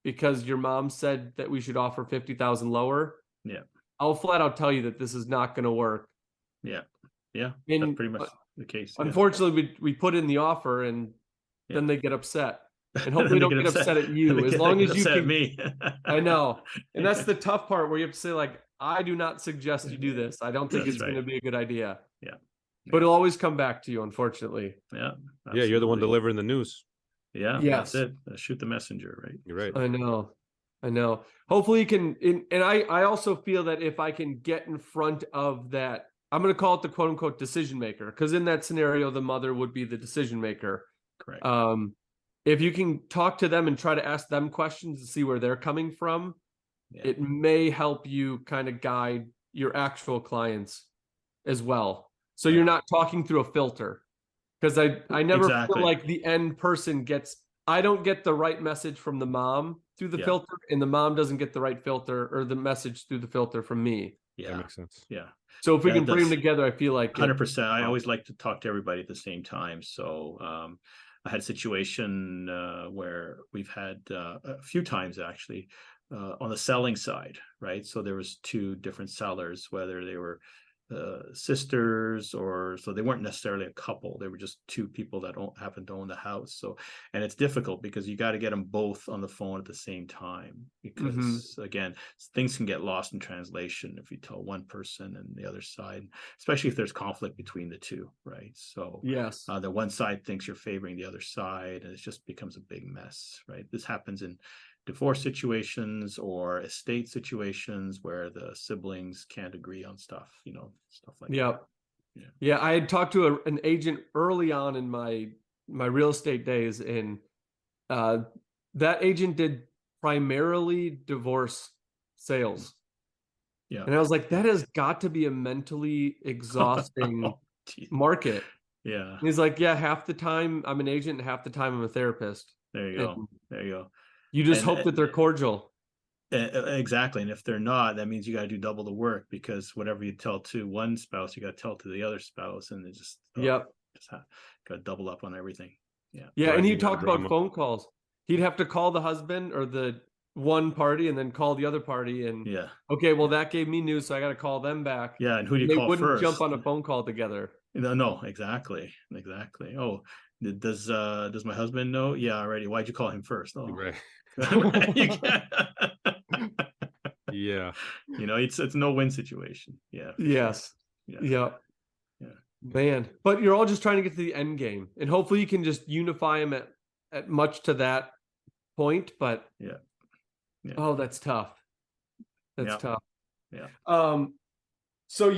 because your mom said that we should offer 50,000 lower, yeah, I'll flat out tell you that this is not going to work. yeah, yeah. That's And pretty much the case. Yeah, unfortunately, we put in the offer and yeah. then they get upset. And And then hopefully they don't get get upset. upset at And you. As they long get as you upset at can, me. I know. And that's Yeah. the tough part where you have to say, like, I do not suggest you do this. I don't think That's it's going right. to be a good idea. Yeah, But it'll always come back to you, unfortunately. yeah, Yeah, you're the one absolutely. delivering the news. Yeah, that's Yes, it. Shoot the messenger, right? You're right. I know. I know. Hopefully you can, and I also feel that if I can get in front of that, I'm going to call it the quote unquote decision maker, because in that scenario, the mother would be the decision maker. Correct. if you can talk to them and try to ask them questions to see where they're coming from, it may help you kind of guide your actual clients as well. So you're not talking through a filter. Because I never feel like the end person I don't get the right message from the mom through the filter, and the mom doesn't get the right filter or the message through the filter from me. Yeah, that makes sense. Yeah. So if we can bring them together, I feel like 100%. I always like to talk to everybody at the same time. So I had a situation where we've had a few times actually on the selling side, right? So there was two different sellers, whether they were sisters, or so they weren't necessarily a couple. They were just two people that happen to own the house. So, and it's difficult because you got to get them both on the phone at the same time, because again, things can get lost in translation if you tell one person and the other side, especially if there's conflict between the two, right? So yes, the one side thinks you're favoring the other side, and it just becomes a big mess, right? This happens in divorce situations or estate situations where the siblings can't agree on stuff, stuff like that. Yeah, I had talked to an agent early on in my real estate days, and that agent did primarily divorce sales. Yeah. And I was like, that has got to be a mentally exhausting market. Yeah. And he's like, yeah, half the time I'm an agent and half the time I'm a therapist. There you go. There you go. You just hope that they're cordial. Exactly. And if they're not, that means you got to do double the work, because whatever you tell to one spouse, you got to tell to the other spouse, and it just got to double up on everything. Yeah. Yeah. And he talked about phone calls. He'd have to call the husband or the one party and then call the other party. And okay, well, that gave me news, so I got to call them back. Yeah. And who do you call first? They wouldn't jump on a phone call together. No, exactly. Oh, does my husband know? Yeah, already. Why'd you call him first? Oh, right. You can't. Yeah. It's a no-win situation. Yeah. Yes. Sure. Yeah. Man, but you're all just trying to get to the end game, and hopefully you can just unify them at much to that point. But oh, that's tough. That's tough. Yeah. So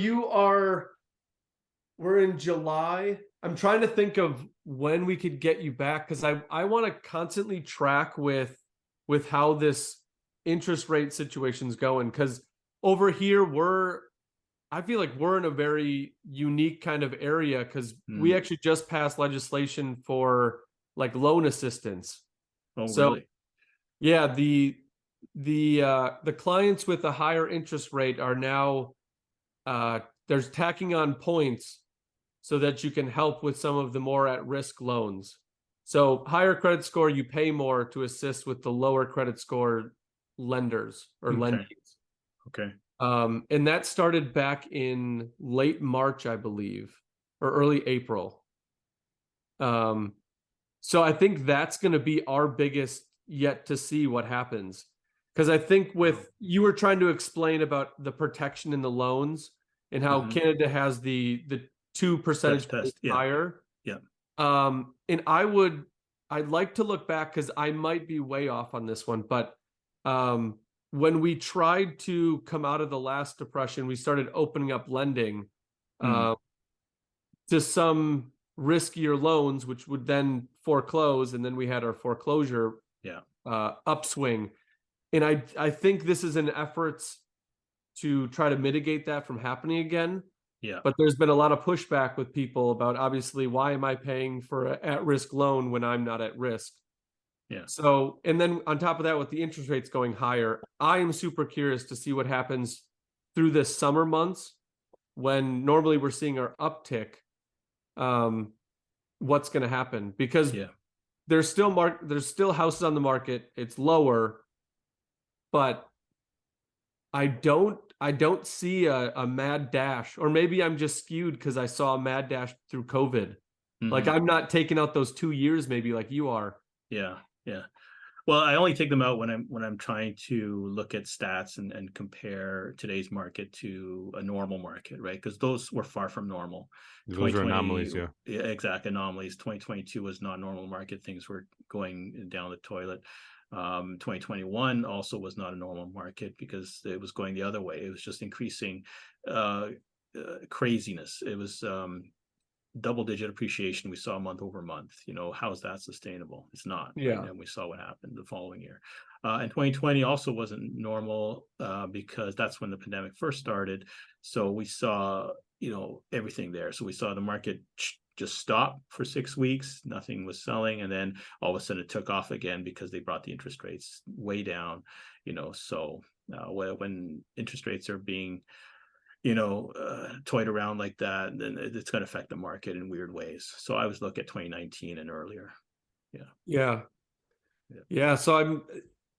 we're in July. I'm trying to think of when we could get you back, because I want to constantly track with how this interest rate situation's going, because over here I feel like we're in a very unique kind of area, because we actually just passed legislation for like loan assistance. Oh, so, really? Yeah, the clients with a higher interest rate are now there's tacking on points so that you can help with some of the more at-risk loans. So higher credit score, you pay more to assist with the lower credit score lenders or lendings. Okay. And that started back in late March, I believe, or early April. So I think that's going to be our biggest yet to see what happens. Because I think you were trying to explain about the protection in the loans and how Canada has the 2 percentage points higher. Yeah. And I'd like to look back, because I might be way off on this one, but when we tried to come out of the last depression, we started opening up lending to some riskier loans, which would then foreclose, and then we had our foreclosure upswing. And I think this is an effort to try to mitigate that from happening again. Yeah. But there's been a lot of pushback with people about, obviously, why am I paying for an at-risk loan when I'm not at risk? Yeah. So, and then on top of that, with the interest rates going higher, I am super curious to see what happens through the summer months, when normally we're seeing our uptick. What's going to happen? Because there's still houses on the market. It's lower, but I don't see a mad dash, or maybe I'm just skewed because I saw a mad dash through COVID. Like, I'm not taking out those 2 years maybe like you are. Yeah. Well, I only take them out when I'm trying to look at stats and compare today's market to a normal market, right? Because those were far from normal. Those are anomalies, yeah. Yeah, exact anomalies. 2022 was not normal market. Things were going down the toilet. 2021 also was not a normal market, because it was going the other way. It was just increasing craziness. It was double-digit appreciation we saw month over month. How is that sustainable? It's not. Yeah. Right? And we saw what happened the following year. And 2020 also wasn't normal because that's when the pandemic first started. So we saw, everything there. So we saw the market just stop for 6 weeks. Nothing was selling. And then all of a sudden it took off again because they brought the interest rates way down, So when interest rates are being toyed around like that, then it's going to affect the market in weird ways. So I always look at 2019 and earlier. Yeah. So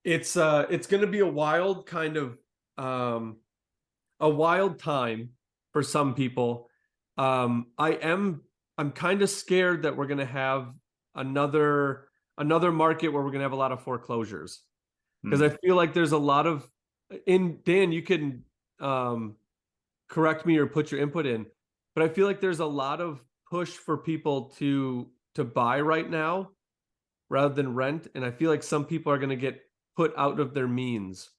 it's going to be a wild kind of, a wild time for some people. I'm kind of scared that we're going to have another market where we're going to have a lot of foreclosures, because I feel like there's a lot of, Dan, you can, correct me or put your input in, but I feel like there's a lot of push for people to buy right now rather than rent, and I feel like some people are going to get put out of their means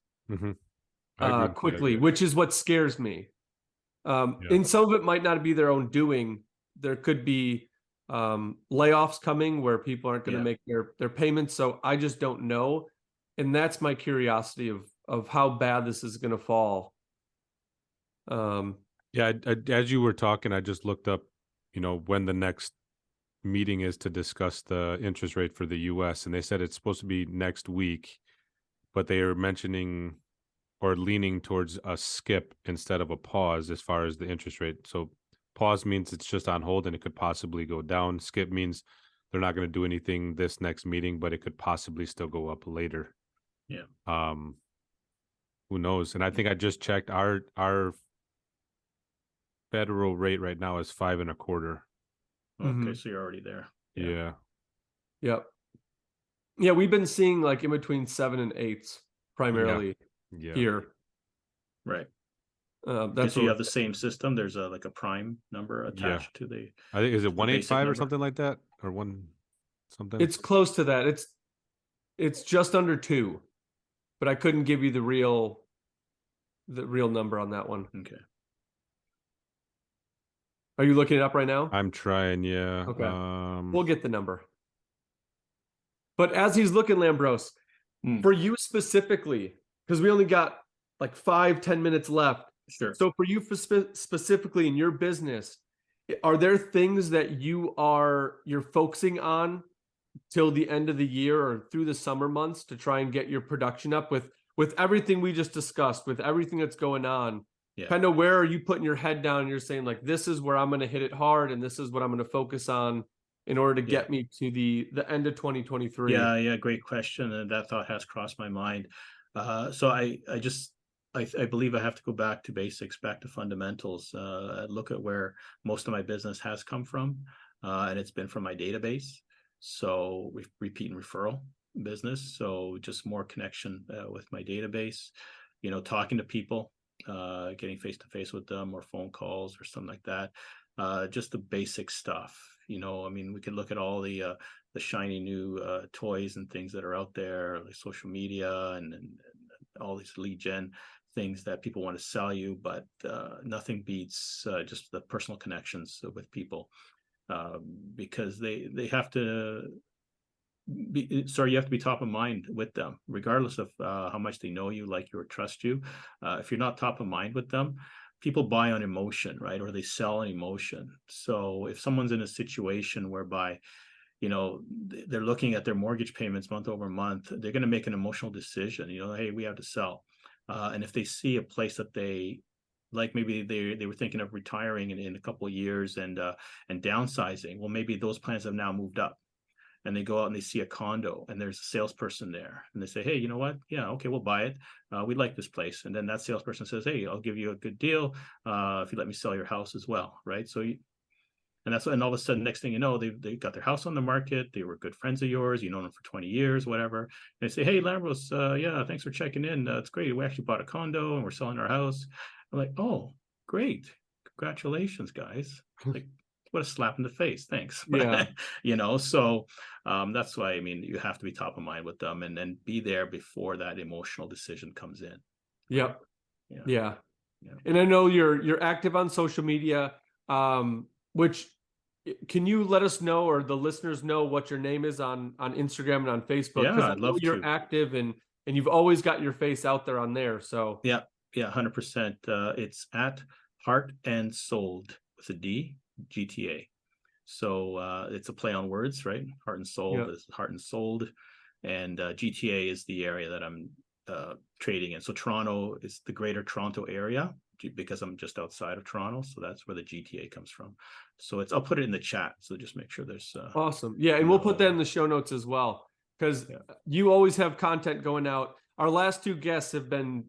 quickly, which is what scares me. And some of it might not be their own doing. There could be layoffs coming where people aren't going to make their payments. So I just don't know, and that's my curiosity of how bad this is going to fall. As you were talking, I just looked up, when the next meeting is to discuss the interest rate for the US, and they said it's supposed to be next week, but they are mentioning or leaning towards a skip instead of a pause as far as the interest rate. So pause means it's just on hold and it could possibly go down. Skip means they're not going to do anything this next meeting, but it could possibly still go up later. Who knows? And I think I just checked our federal rate right now is 5.25%. Okay, so you're already there. Yep. Yeah, we've been seeing like in between 7 and 8 primarily here. Right. That's so you have the same system. There's a prime number attached to the. I think, is it 185 or something like that, or one something? It's close to that. It's just under 2, but I couldn't give you the real number on that one. Okay. Are you looking it up right now? I'm trying. Yeah. Okay. We'll get the number. But as he's looking, Lambros, for you specifically, because we only got like 5-10 minutes left. Sure. So for you specifically in your business, are there things that you're focusing on till the end of the year or through the summer months to try and get your production up with everything we just discussed, with everything that's going on? Kind of where are you putting your head down and you're saying like, this is where I'm going to hit it hard and this is what I'm going to focus on in order to get me to the end of 2023? Yeah, great question. And that thought has crossed my mind. So I believe I have to go back to basics, back to fundamentals, look at where most of my business has come from. And it's been from my database. So repeat and referral business. So just more connection with my database, talking to people, getting face-to-face with them or phone calls or something like that. Just the basic stuff. We could look at all the shiny new toys and things that are out there, like social media and all these lead gen things that people want to sell you, but nothing beats just the personal connections with people, because they have to you have to be top of mind with them, regardless of how much they know you, like you, or trust you. If you're not top of mind with them, people buy on emotion, right? Or they sell on emotion. So if someone's in a situation whereby, they're looking at their mortgage payments month over month, they're going to make an emotional decision, hey, we have to sell. And if they see a place that they like, maybe they were thinking of retiring in a couple of years and downsizing, well, maybe those plans have now moved up. And they go out and they see a condo and there's a salesperson there and they say, hey, you know what? Yeah, okay, we'll buy it. We like this place. And then that salesperson says, hey, I'll give you a good deal if you let me sell your house as well, right? So and all of a sudden, next thing you know, they got their house on the market. They were good friends of yours. You know them for 20 years, whatever. And they say, hey, Lambros, thanks for checking in. It's great. We actually bought a condo and we're selling our house. I'm like, oh, great. Congratulations, guys. Like, what a slap in the face. Thanks. Yeah. So that's why, you have to be top of mind with them and be there before that emotional decision comes in. Yep. Yeah. And I know you're active on social media, which can you let us know, or the listeners know, what your name is on Instagram and on Facebook? Yeah, Because I I'd know love you're to. active and you've always got your face out there on there. So Yeah, 100%. It's at Heart and Sold with a D, GTA. So it's a play on words, right? Heart and Soul yeah, is Heart and Sold, and GTA is the area that I'm trading in. So Toronto is the Greater Toronto area because I'm just outside of Toronto, so that's where the GTA comes from. So I'll put it in the chat. So just make sure there's awesome. Yeah, and we'll put that in the show notes as well, because Yeah. you always have content going out. Our last two guests have been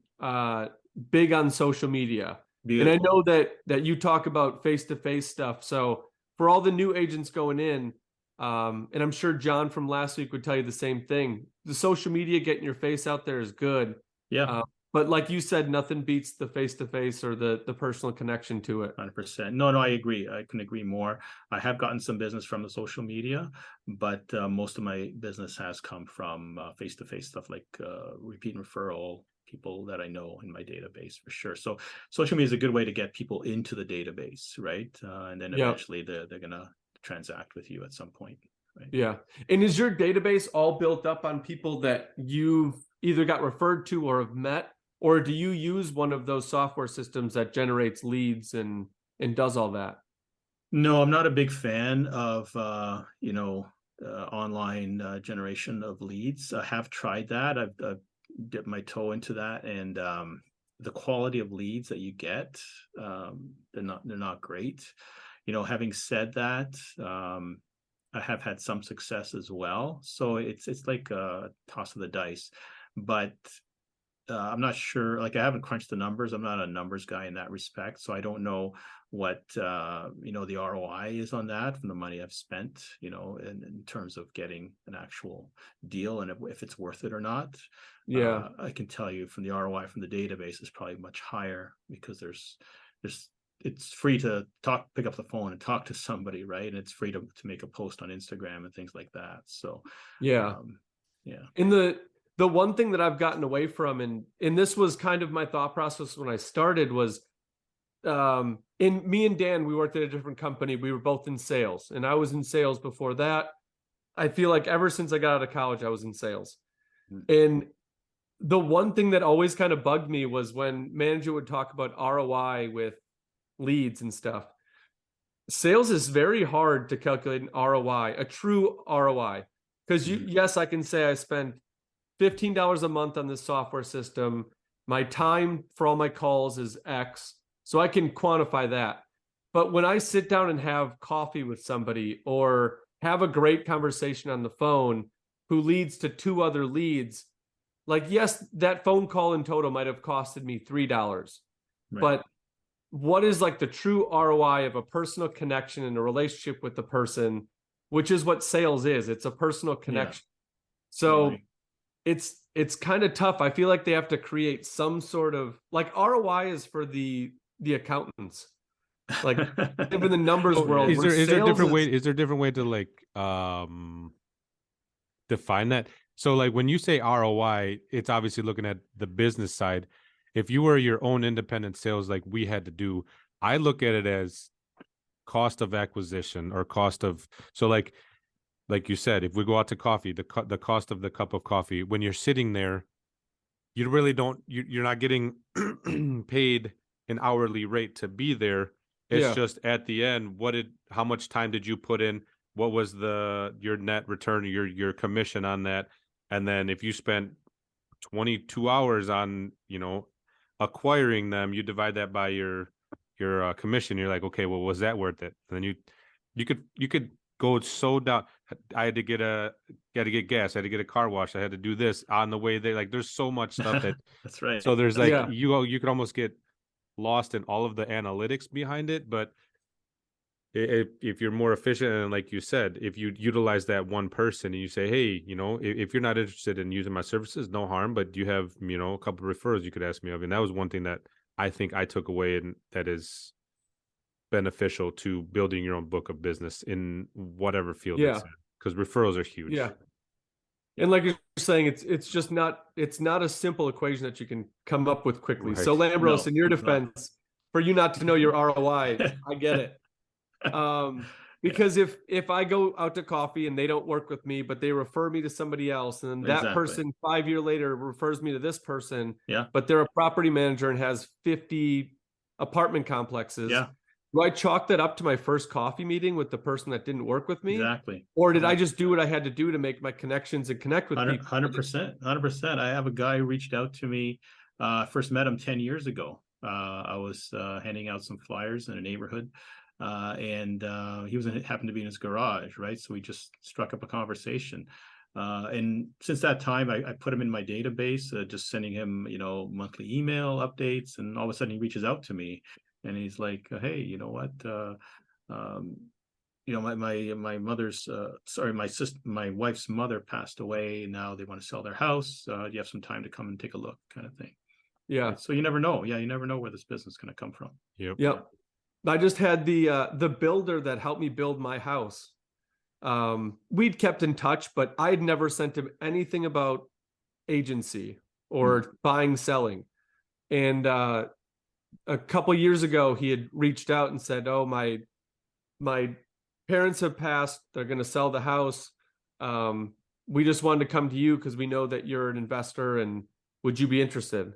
big on social media, and I Beautiful. know that you talk about face-to-face stuff. So for all the new agents going in, and I'm sure John from last week would tell you the same thing. The social media, getting your face out there, is good. Yeah. But like you said, nothing beats the face-to-face or the personal connection to it. 100%. No, I agree. I couldn't agree more. I have gotten some business from the social media, but most of my business has come from face-to-face stuff, like repeat and referral, people that I know in my database, for sure. So social media is a good way to get people into the database, right? And then Yeah. eventually they're going to transact with you at some point, right? Yeah. And is your database all built up on people that you've either got referred to or have met, or do you use one of those software systems that generates leads and does all that? No, I'm not a big fan of online generation of leads. I have tried that. I've dipped my toe into that, and the quality of leads that you get, they're not great. Having said that, I have had some success as well. So it's like a toss of the dice, but I'm not sure. Like, I haven't crunched the numbers. I'm not a numbers guy in that respect, so I don't know what the ROI is on that from the money I've spent. In terms of getting an actual deal, and if it's worth it or not. Yeah. I can tell you from the ROI from the database is probably much higher, because it's free to pick up the phone and talk to somebody, right? And it's free to make a post on Instagram and things like that. So Yeah. yeah. In the one thing that I've gotten away from, and this was kind of my thought process when I started, was in me and Dan, we worked at a different company. We were both in sales, and I was in sales before that. I feel like ever since I got out of college, I was in sales. And the one thing that always kind of bugged me was when manager would talk about ROI with leads and stuff. Sales is very hard to calculate an ROI, a true ROI. Because yes, I can say I spent $15 a month on this software system. My time for all my calls is X. So I can quantify that. But when I sit down and have coffee with somebody, or have a great conversation on the phone who leads to two other leads, like, yes, that phone call in total might have costed me $3. Right. But what is like the true ROI of a personal connection and a relationship with the person, which is what sales is. It's a personal connection. Yeah. So it's kind of tough. I feel like they have to create some sort of, like, ROI is for the accountants. Like, in the numbers world, is there a different way? Is there a different way to like define that? So like when you say ROI, it's obviously looking at the business side. If you were your own independent sales, like we had to do, I look at it as cost of acquisition, or cost of, so like you said, if we go out to coffee, the cost of the cup of coffee, when you're sitting there, you really don't, you're not getting paid an hourly rate to be there. It's just at the end, how much time did you put in? What was your net return, your commission on that? And then if you spent 22 hours on, acquiring them, you divide that by your commission. You're like, okay, well, was that worth it? And then you could go so down. I had to get gas. I had to get a car wash. I had to do this on the way there. Like, there's so much stuff that that's right. So there's like, you could almost get lost in all of the analytics behind it. But if you're more efficient, and like you said, if you utilize that one person and you say, hey, if you're not interested in using my services, no harm, but you have, a couple of referrals you could ask me of. And that was one thing that I think I took away, and that is beneficial to building your own book of business in whatever field it's in, because referrals are huge. Yeah. And like you're saying, it's just not a simple equation that you can come up with quickly. Right. So Lambros, in your defense, for you not to know your ROI, I get it. Because if I go out to coffee and they don't work with me, but they refer me to somebody else, and then that Exactly. person 5 years later refers me to this person, Yeah. but they're a property manager and has 50 apartment complexes. Yeah. Do I chalk that up to my first coffee meeting with the person that didn't work with me? Exactly. Or did I just do what I had to do to make my connections and connect with people? 100%. I have a guy who reached out to me. First met him 10 years ago. I was handing out some flyers in a neighborhood, and he happened to be in his garage, right? So we just struck up a conversation. And since that time, I put him in my database, just sending him, monthly email updates, and all of a sudden he reaches out to me, and he's like, "Hey, you know what? My mother's my wife's mother passed away. Now they want to sell their house. Do you have some time to come and take a look?" Kind of thing. Yeah. Right? So you never know. Yeah, you never know where this business is going to come from. Yep. I just had the builder that helped me build my house. We'd kept in touch, but I'd never sent him anything about agency or buying, selling. And a couple years ago, he had reached out and said, "Oh, my parents have passed. They're going to sell the house. We just wanted to come to you because we know that you're an investor, and would you be interested?"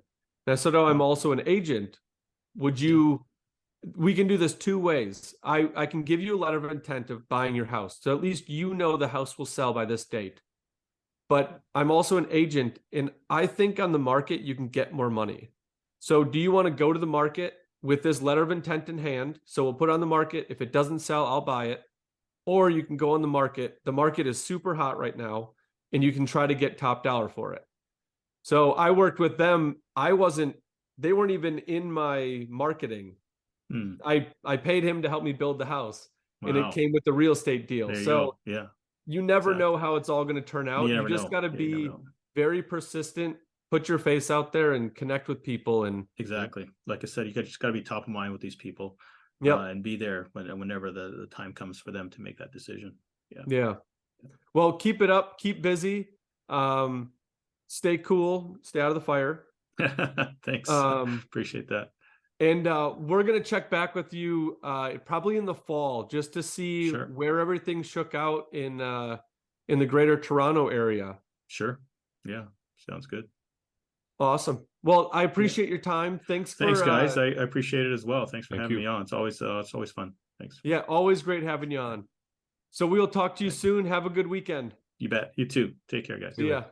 And I said, "Oh, I'm also an agent. Would you?" We can do this two ways. I can give you a letter of intent of buying your house. So at least the house will sell by this date. But I'm also an agent, and I think on the market you can get more money. So do you want to go to the market with this letter of intent in hand? So we'll put it on the market. If it doesn't sell, I'll buy it. Or you can go on the market. The market is super hot right now, and you can try to get top dollar for it. So I worked with them. They weren't even in my marketing. I paid him to help me build the house, and it came with the real estate deal. So you never know how it's all going to turn out. You just got to be very persistent, put your face out there, and connect with people. And exactly, like I said, you just got to be top of mind with these people, and be there whenever the time comes for them to make that decision. Yeah. Well, keep it up, keep busy, stay cool, stay out of the fire. Thanks. Appreciate that. And we're going to check back with you probably in the fall just to see where everything shook out in the greater Toronto area. Sure. Yeah. Sounds good. Awesome. Well, I appreciate your time. Thanks, guys. I appreciate it as well. Thanks for having me on. It's always fun. Thanks. Yeah, always great having you on. So we'll talk to you soon. Have a good weekend. You bet. You too. Take care, guys. See ya.